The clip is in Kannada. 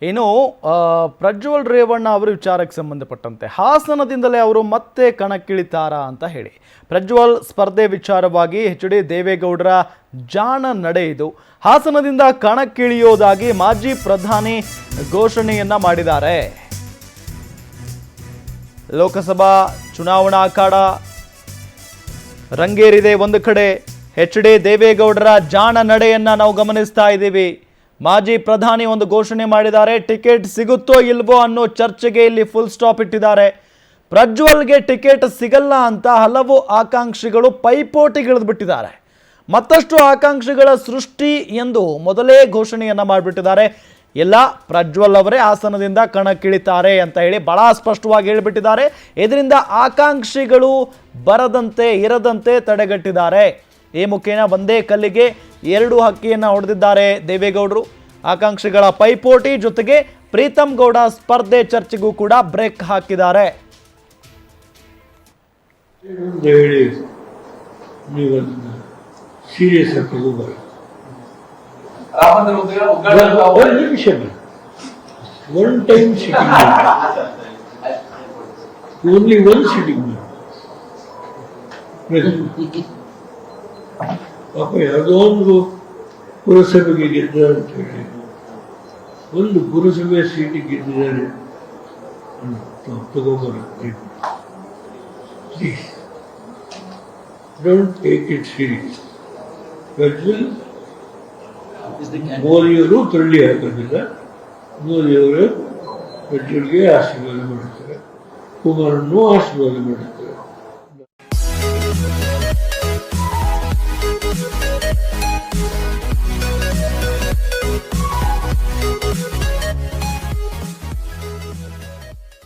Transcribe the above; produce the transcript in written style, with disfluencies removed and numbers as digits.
ಇನ್ನು ಪ್ರಜ್ವಲ್ ರೇವಣ್ಣ ಅವರ ವಿಚಾರಕ್ಕೆ ಸಂಬಂಧಪಟ್ಟಂತೆ ಹಾಸನದಿಂದಲೇ ಅವರು ಮತ್ತೆ ಕಣಕ್ಕಿಳಿತಾರಾ ಅಂತ ಹೇಳಿ ಪ್ರಜ್ವಲ್ ಸ್ಪರ್ಧೆ ವಿಚಾರವಾಗಿ ಎಚ್.ಡಿ. ದೇವೇಗೌಡರ ಜಾಣ ನಡೆ ಇದು. ಹಾಸನದಿಂದ ಕಣಕ್ಕಿಳಿಯೋದಾಗಿ ಮಾಜಿ ಪ್ರಧಾನಿ ಘೋಷಣೆಯನ್ನ ಮಾಡಿದ್ದಾರೆ. ಲೋಕಸಭಾ ಚುನಾವಣಾ ಅಖಾಡ ರಂಗೇರಿದೆ. ಒಂದು ಕಡೆ ಎಚ್.ಡಿ. ದೇವೇಗೌಡರ ಜಾಣ ನಡೆಯನ್ನ ನಾವು ಗಮನಿಸ್ತಾ ಇದ್ದೀವಿ. ಮಾಜಿ ಪ್ರಧಾನಿ ಒಂದು ಘೋಷಣೆ ಮಾಡಿದ್ದಾರೆ. ಟಿಕೆಟ್ ಸಿಗುತ್ತೋ ಇಲ್ವೋ ಅನ್ನೋ ಚರ್ಚೆಗೆ ಇಲ್ಲಿ ಫುಲ್ ಸ್ಟಾಪ್ ಇಟ್ಟಿದ್ದಾರೆ. ಪ್ರಜ್ವಲ್ಗೆ ಟಿಕೆಟ್ ಸಿಗಲ್ಲ ಅಂತ ಹಲವು ಆಕಾಂಕ್ಷಿಗಳು ಪೈಪೋಟಿಗಿಳಿದು ಬಿಟ್ಟಿದ್ದಾರೆ. ಮತ್ತಷ್ಟು ಆಕಾಂಕ್ಷಿಗಳ ಸೃಷ್ಟಿ ಎಂದು ಮೊದಲೇ ಘೋಷಣೆಯನ್ನ ಮಾಡಿಬಿಟ್ಟಿದ್ದಾರೆ. ಎಲ್ಲ ಪ್ರಜ್ವಲ್ ಅವರೇ ಹಾಸನದಿಂದ ಕಣಕ್ಕಿಳಿತಾರೆ ಅಂತ ಹೇಳಿ ಬಹಳ ಸ್ಪಷ್ಟವಾಗಿ ಹೇಳಿಬಿಟ್ಟಿದ್ದಾರೆ. ಇದರಿಂದ ಆಕಾಂಕ್ಷಿಗಳು ಬರದಂತೆ ಇರದಂತೆ ತಡೆಗಟ್ಟಿದ್ದಾರೆ. ಈ ಮುಖೇನ ಒಂದೇ ಕಲ್ಲಿಗೆ ಎರಡು ಹಕ್ಕಿಯನ್ನು ಹೊಡೆದಿದ್ದಾರೆ ದೇವೇಗೌಡರು. ಆಕಾಂಕ್ಷಿಗಳ ಪೈಪೋಟಿ ಜೊತೆಗೆ ಪ್ರೀತಮ್ ಗೌಡ ಸ್ಪರ್ಧೆ ಚರ್ಚೆಗೂ ಕೂಡ ಬ್ರೇಕ್ ಹಾಕಿದ್ದಾರೆ. ಸೀರಿಯಸ್ ಆಗಿ ತಗೋಬಾರ್ದು. One time sitting, only one sitting. ಪಾಪ ಯಾವುದೋ ಒಂದು ಪುರಸಭೆಗೆ ಗೆದ್ದ ಅಂತ ಹೇಳಿ ಒಂದು ಪುರಸಭೆ ಸೀಟಿಗೆ ಗೆದ್ದಿದ್ದಾರೆ ತಗೋಬಾರ್ದು. Please don't take it serious. Prajwal ಮೋದಿಯವರು ತಳ್ಳಿ ಹಾಕೋದಿಲ್ಲ. ಮೋದಿಯವರು ಪ್ರಜ್ವಲ್ಗೆ ಆಶೀರ್ವಾದ ಮಾಡುತ್ತಾರೆ, ಕುಮಾರನ್ನು ಆಶೀರ್ವಾದ ಮಾಡುತ್ತಾರೆ.